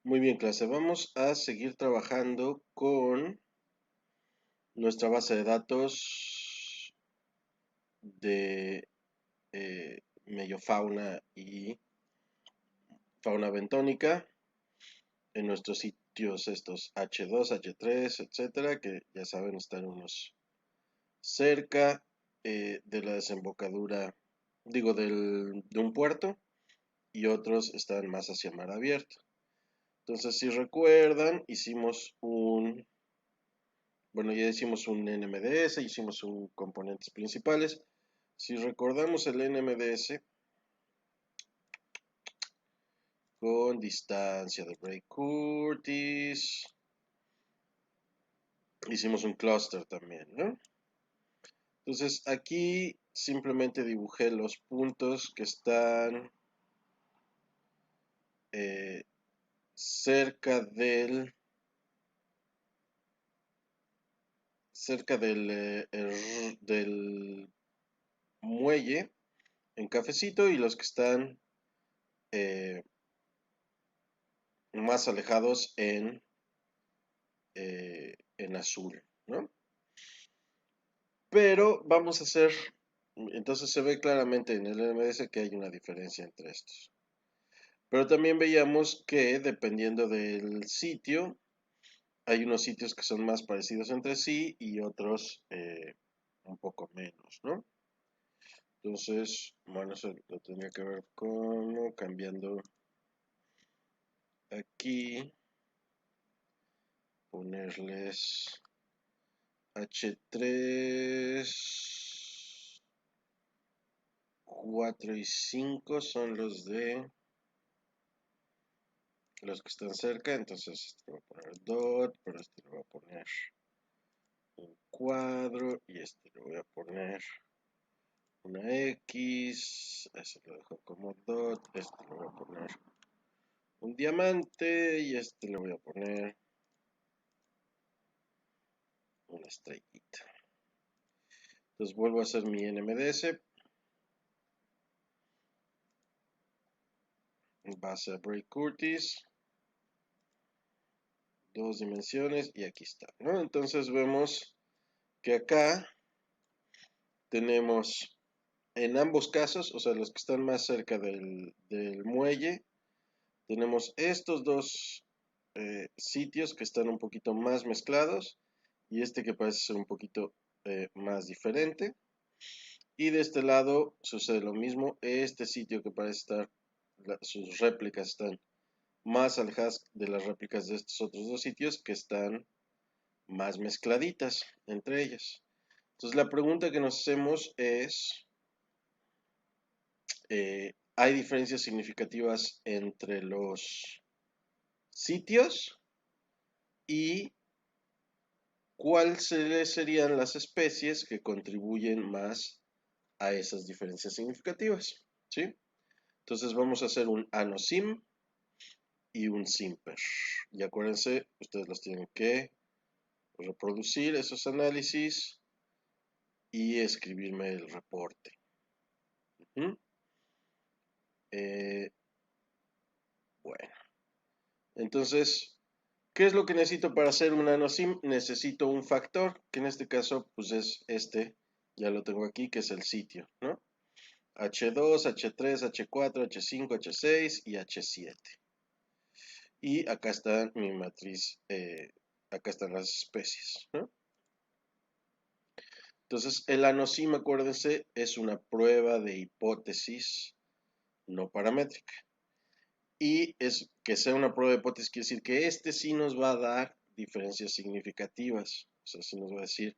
Muy bien, clase. Vamos a seguir trabajando con nuestra base de datos de meiofauna y fauna bentónica en nuestros sitios estos H2, H3, etcétera, que ya saben están unos cerca de la desembocadura, digo, de un puerto y otros están más hacia mar abierto. Entonces, si recuerdan, bueno, ya hicimos un NMDS, hicimos un componentes principales. Si recordamos el NMDS con distancia de Bray Curtis, hicimos un cluster también, ¿no? Entonces aquí simplemente dibujé los puntos que están eh, cerca del muelle en cafecito y los que están eh, más alejados en azul, ¿no? Pero vamos a hacer, entonces se ve claramente en el LMS que hay una diferencia entre estos. Pero también veíamos que dependiendo del sitio, hay unos sitios que son más parecidos entre sí y otros un poco menos, ¿no? Entonces, bueno, eso lo tendría que ver como cambiando aquí, ponerles H3, 4 y 5 son los que están cerca, entonces este le voy a poner dot, pero este le voy a poner un cuadro y este le voy a poner una X, ese lo dejo como dot, este le voy a poner un diamante y este le voy a poner una estrellita. Entonces vuelvo a hacer mi NMDS, base a Bray Curtis, dos dimensiones y aquí está, ¿no? Entonces vemos que acá tenemos en ambos casos, o sea, los que están más cerca del muelle, tenemos estos dos sitios que están un poquito más mezclados y este que parece ser un poquito más diferente. Y de este lado sucede lo mismo, este sitio que parece estar, sus réplicas están más alejadas de las réplicas de estos otros dos sitios que están más mezcladitas entre ellas. Entonces la pregunta que nos hacemos es, ¿hay diferencias significativas entre los sitios? ¿Y cuáles serían las especies que contribuyen más a esas diferencias significativas? ¿Sí? Entonces vamos a hacer un ANOSIM y un SIMPER. Y acuérdense, ustedes los tienen que reproducir esos análisis y escribirme el reporte. ¿Mm? Eh, bueno, entonces, ¿qué es lo que necesito para hacer un nanosim? Necesito un factor, que en este caso pues es este, ya lo tengo aquí, que es el sitio, ¿no? H2, H3, H4, H5, H6 y H7. Y acá está mi matriz, acá están las especies, ¿no? Entonces, el ANOSIM, acuérdense, es una prueba de hipótesis no paramétrica. Y es que sea una prueba de hipótesis quiere decir que este sí nos va a dar diferencias significativas. O sea, sí nos va a decir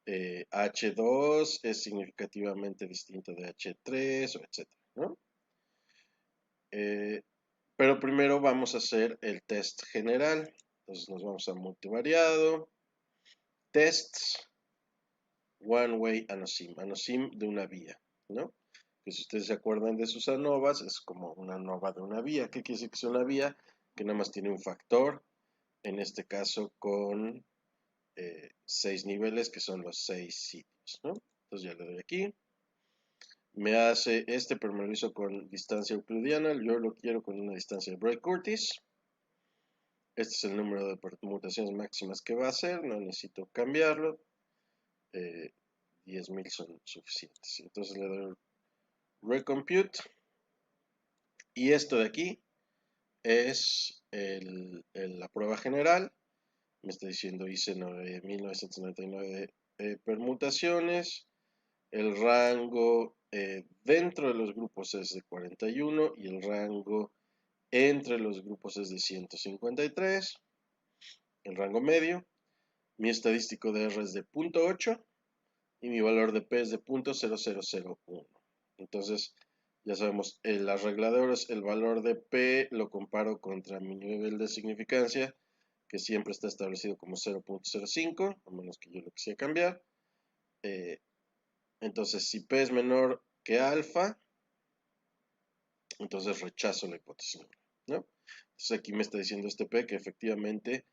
H2 es significativamente distinto de H3, o etcétera, ¿no? Eh, pero primero vamos a hacer el test general. Entonces nos vamos a multivariado, tests, one way ANOSIM, ANOSIM de una vía, ¿no? Que si ustedes se acuerdan de sus ANOVAs, es como una ANOVA de una vía. ¿Qué quiere decir que es una vía? Que nada más tiene un factor, en este caso con 6 niveles, que son los 6 sitios, ¿no? Entonces ya le doy aquí. Me hace este, pero me lo hizo con distancia euclidiana. Yo lo quiero con una distancia de Bray Curtis. Este es el número de permutaciones máximas que va a hacer, no necesito cambiarlo. 10.000 son suficientes. Entonces le doy recompute. Y esto de aquí es la prueba general. Me está diciendo hice 9.999 permutaciones. El rango dentro de los grupos es de 41 y el rango entre los grupos es de 153. El rango medio. Mi estadístico de R es de 0.8 y mi valor de P es de 0.0001. Entonces, ya sabemos, la regla de oro es el valor de P, lo comparo contra mi nivel de significancia, que siempre está establecido como 0.05, a menos que yo lo quisiera cambiar. Entonces, si P es menor que alfa, entonces rechazo la hipótesis nula, ¿no? Entonces aquí me está diciendo este P que efectivamente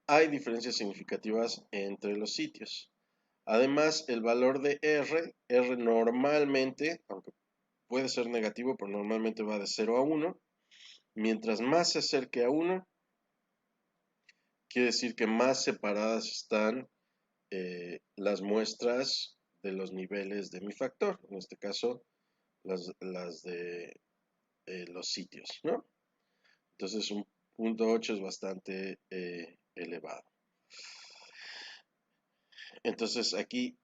hay diferencias significativas entre los sitios. Además, el valor de R normalmente, aunque puede ser negativo, pero normalmente va de 0 a 1. Mientras más se acerque a 1, quiere decir que más separadas están las muestras de los niveles de mi factor, en este caso las de los sitios, ¿no? Entonces un punto 8 es bastante elevado. Entonces aquí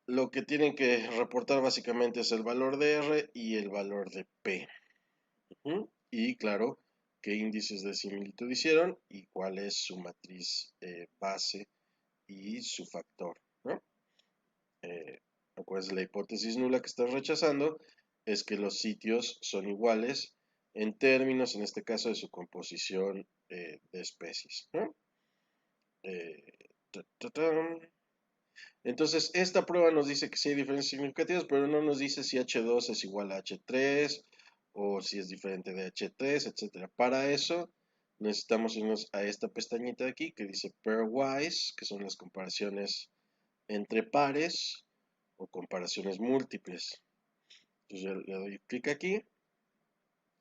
lo que tienen que reportar básicamente es el valor de R y el valor de P. Y claro, qué índices de similitud hicieron y cuál es su matriz base y su factor, ¿no? Acuérdense, la hipótesis nula que estás rechazando es que los sitios son iguales en términos, en este caso, de su composición de especies, ¿no? Entonces, esta prueba nos dice que sí hay diferencias significativas, pero no nos dice si H2 es igual a H3 o si es diferente de H3, etc. Para eso necesitamos irnos a esta pestañita de aquí que dice pairwise, que son las comparaciones entre pares o comparaciones múltiples. Entonces yo le doy clic aquí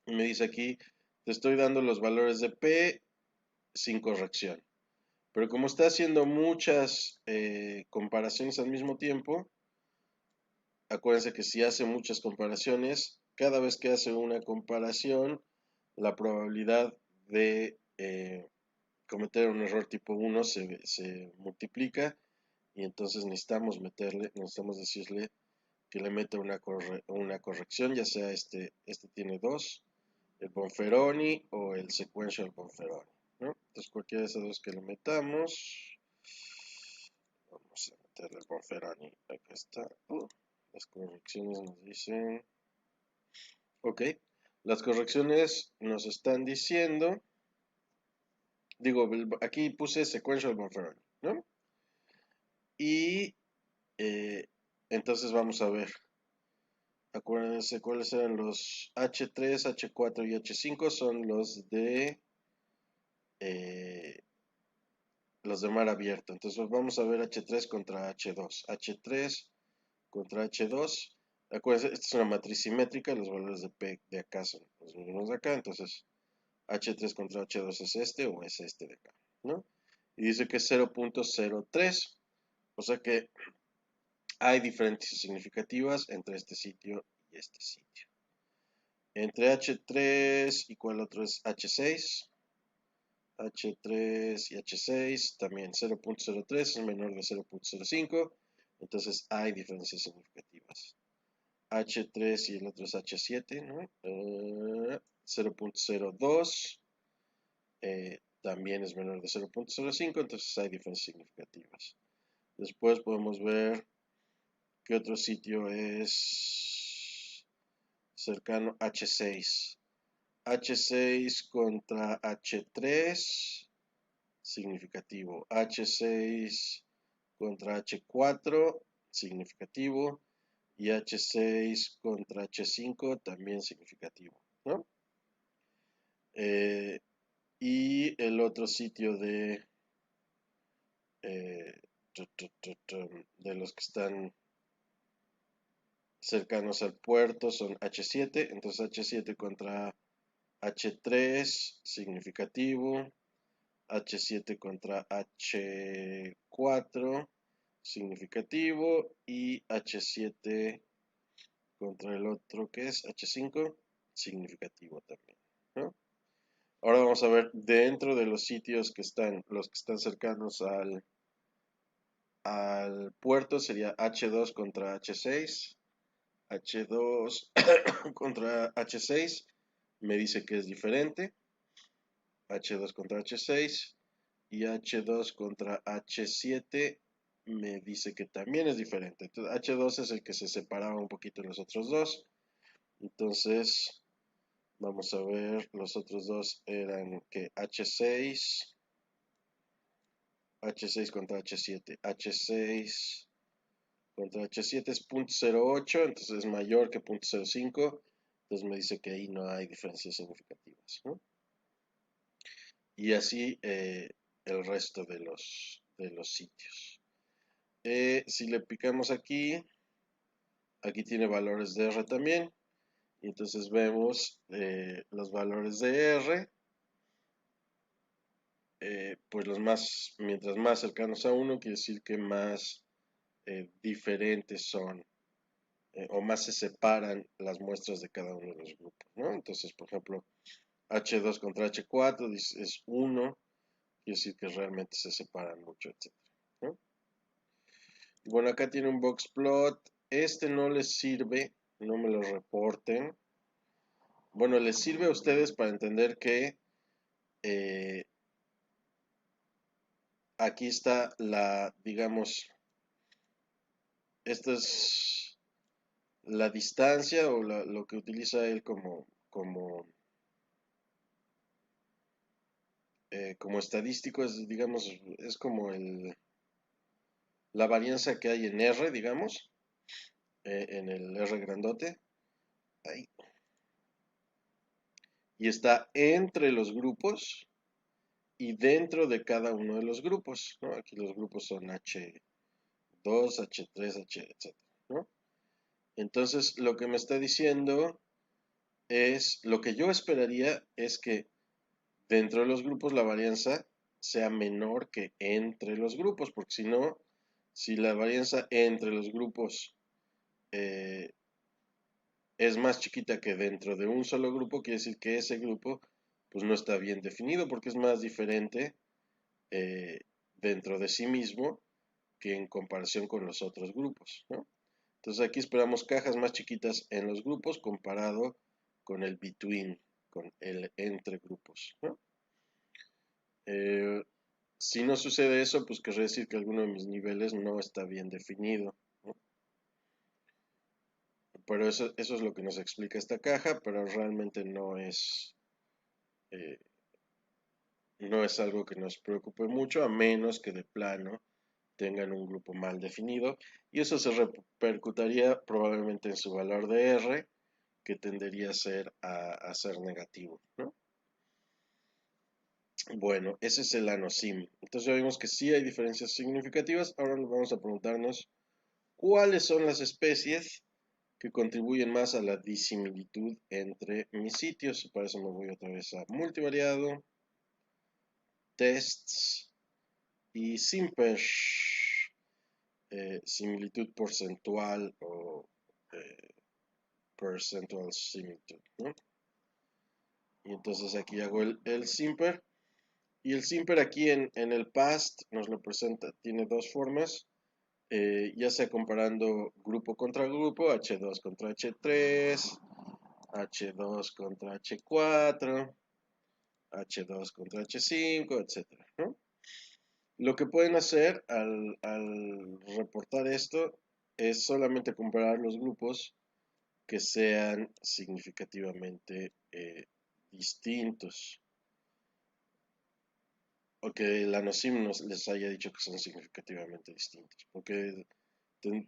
y me dice aquí, te estoy dando los valores de P sin corrección. Pero como está haciendo muchas comparaciones al mismo tiempo, acuérdense que si hace muchas comparaciones, cada vez que hace una comparación, la probabilidad de cometer un error tipo 1 se multiplica y entonces necesitamos decirle que le meta una corrección, ya sea este tiene 2, el Bonferroni o el Sequential Bonferroni, ¿no? Entonces cualquiera de esos dos que le metamos, vamos a meterle el Bonferroni, acá está. Las correcciones nos dicen, ok, las correcciones nos están diciendo, digo, aquí puse Sequential Bonferroni, ¿no? Y entonces vamos a ver. Acuérdense cuáles eran los H3, H4 y H5. Son los de mar abierto. Entonces vamos a ver H3 contra H2. H3 contra H2. Acuérdense, esta es una matriz simétrica. Los valores de P de acá son los mismos de acá. Entonces H3 contra H2 es este o es este de acá, ¿no? Y dice que es 0.03. O sea que hay diferencias significativas entre este sitio y este sitio. Entre H3 y cuál otro es H6. H3 y H6 también 0.03 es menor de 0.05. Entonces hay diferencias significativas. H3 y el otro es H7, ¿no? 0.02 también es menor de 0.05, entonces hay diferencias significativas. Después podemos ver qué otro sitio es cercano H6. H6 contra H3, significativo. H6 contra H4, significativo. Y H6 contra H5, también significativo, ¿no? Y el otro sitio de los que están cercanos al puerto son H7, entonces H7 contra H3, significativo. H7 contra H4, significativo, y H7 contra el otro que es H5, significativo también, ¿no? Ahora vamos a ver dentro de los sitios que están, los que están cercanos al puerto, sería H2 contra H6, H2 contra H6, me dice que es diferente, H2 contra H6, y H2 contra H7 me dice que también es diferente. Entonces, H2 es el que se separaba un poquito de los otros dos. Entonces, vamos a ver, los otros dos eran que H6 contra H7, H6 contra H7 es 0.08, entonces es mayor que 0.05, entonces me dice que ahí no hay diferencias significativas, ¿no? Y así el resto de los sitios. Si le picamos aquí, aquí tiene valores de R también, y entonces vemos los valores de R, pues mientras más cercanos a 1, quiere decir que más diferentes son, o más se separan las muestras de cada uno de los grupos, ¿no? Entonces, por ejemplo, H2 contra H4 es 1, quiere decir que realmente se separan mucho, etc., ¿no? Bueno, acá tiene un box plot. Este no les sirve, no me lo reporten. Bueno, les sirve a ustedes para entender que eh, aquí está digamos, esta es la distancia o lo que utiliza él como estadístico, digamos, es como la varianza que hay en R, digamos, en el R grandote. Ahí. Y está entre los grupos y dentro de cada uno de los grupos, ¿no? Aquí los grupos son H2, H3, etc., ¿no? Entonces, lo que me está diciendo es, lo que yo esperaría es que dentro de los grupos la varianza sea menor que entre los grupos, porque si no, si la varianza entre los grupos eh, es más chiquita que dentro de un solo grupo, quiere decir que ese grupo pues no está bien definido porque es más diferente eh, dentro de sí mismo que en comparación con los otros grupos, ¿no? Entonces aquí esperamos cajas más chiquitas en los grupos comparado con el between, con el entre grupos, ¿no? Si no sucede eso, pues querría decir que alguno de mis niveles no está bien definido, ¿no? Pero eso es lo que nos explica esta caja, pero realmente eh, no es algo que nos preocupe mucho, a menos que de plano tengan un grupo mal definido, y eso se repercutaría probablemente en su valor de R, que tendería a ser negativo, ¿no? Bueno, ese es el ANOSIM. Entonces ya vimos que sí hay diferencias significativas. Ahora nos vamos a preguntarnos cuáles son las especies que contribuyen más a la disimilitud entre mis sitios. Para eso me voy otra vez a multivariado, tests y simper, similitud porcentual o eh, percentual similitud, ¿no? Y entonces aquí hago el simper. Y el simper aquí en el past nos lo presenta, tiene dos formas, ya sea comparando grupo contra grupo, H2 contra H3, H2 contra H4, H2 contra H5, etcétera, ¿no? Lo que pueden hacer al reportar esto es solamente comparar los grupos que sean significativamente distintos, o que la NOSIM nos les haya dicho que son significativamente distintos, porque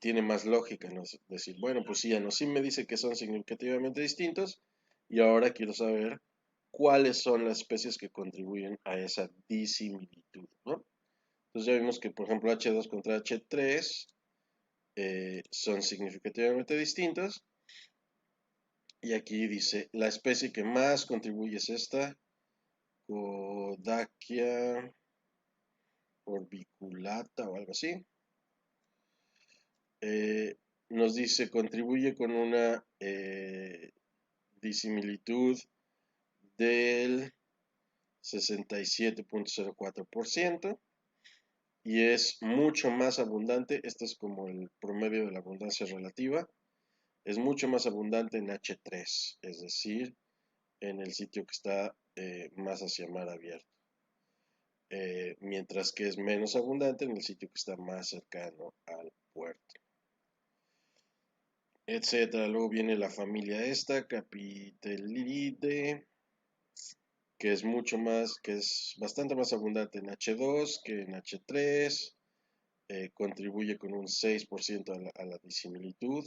tiene más lógica, ¿no? Decir, bueno, pues sí, ANOSIM me dice que son significativamente distintos y ahora quiero saber cuáles son las especies que contribuyen a esa disimilitud, ¿no? Entonces ya vimos que, por ejemplo, H2 contra H3 son significativamente distintos. Y aquí dice, la especie que más contribuye es esta, Dacia orbiculata o algo así. Nos dice contribuye con una disimilitud del 67.04% y es mucho más abundante. Este es como el promedio de la abundancia relativa. Es mucho más abundante en H3, es decir, en el sitio que está más hacia mar abierto. Mientras que es menos abundante en el sitio que está más cercano al puerto, etcétera. Luego viene la familia esta, Capitelide, que es bastante más abundante en H2 que en H3, contribuye con un 6% a la disimilitud,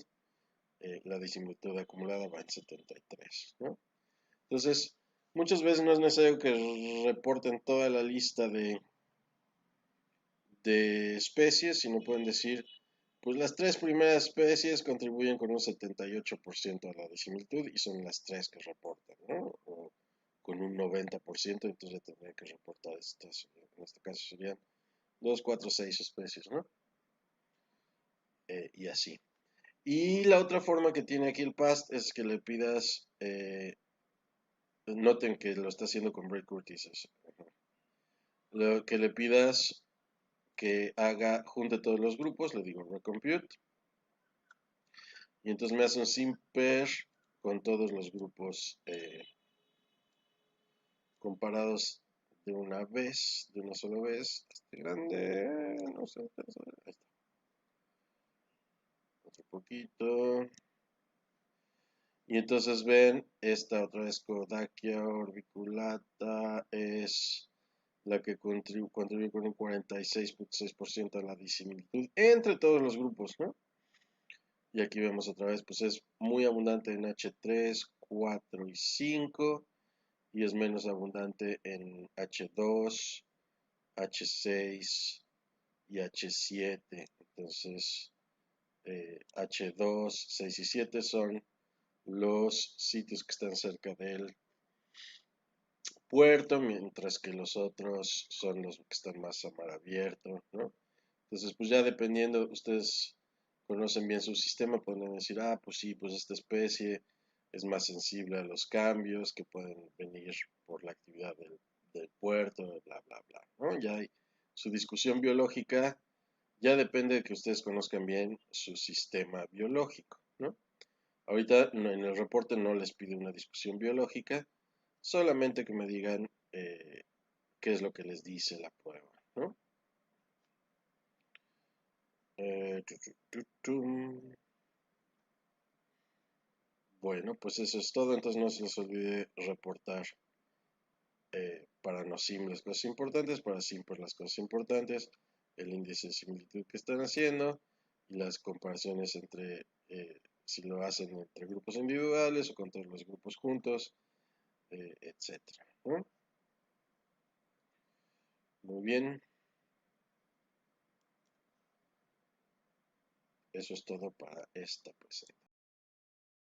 la disimilitud acumulada va en 73, ¿no? Entonces, muchas veces no es necesario que reporten toda la lista de especies, sino pueden decir, pues las tres primeras especies contribuyen con un 78% a la disimilitud y son las tres que reportan, ¿no? O con un 90%, entonces tendría que reportar estas, en este caso serían 2, 4, 6 especies, ¿no? Y así. Y la otra forma que tiene aquí el PAST es que le pidas, noten que lo está haciendo con Bray Curtis, lo que le pidas que haga, junte todos los grupos, le digo recompute, y entonces me hace un simper con todos los grupos comparados de una sola vez. Este grande, no sé, ahí está. Otro poquito. Y entonces ven, esta otra vez Kodakia orbiculata es la que contribuye con un 46.6% a la disimilitud entre todos los grupos, ¿no? Y aquí vemos otra vez, pues es muy abundante en H3, 4 y 5 y es menos abundante en H2, H6 y H7. Entonces, H2, 6 y 7 son los sitios que están cerca del puerto, mientras que los otros son los que están más a mar abierto, ¿no? Entonces, pues ya dependiendo, ustedes conocen bien su sistema, pueden decir, pues sí, pues esta especie es más sensible a los cambios que pueden venir por la actividad del puerto, bla, bla, bla, ¿no? Ya hay su discusión biológica, ya depende de que ustedes conozcan bien su sistema biológico, ¿no? Ahorita en el reporte no les pide una discusión biológica, solamente que me digan qué es lo que les dice la prueba, ¿no? Eh, Bueno, pues eso es todo. Entonces no se les olvide reportar para no sim las cosas importantes, para sim por las cosas importantes, el índice de similitud que están haciendo y las comparaciones entre si lo hacen entre grupos individuales o con todos los grupos juntos, etcétera, ¿no? Muy bien, eso es todo para esta presentación.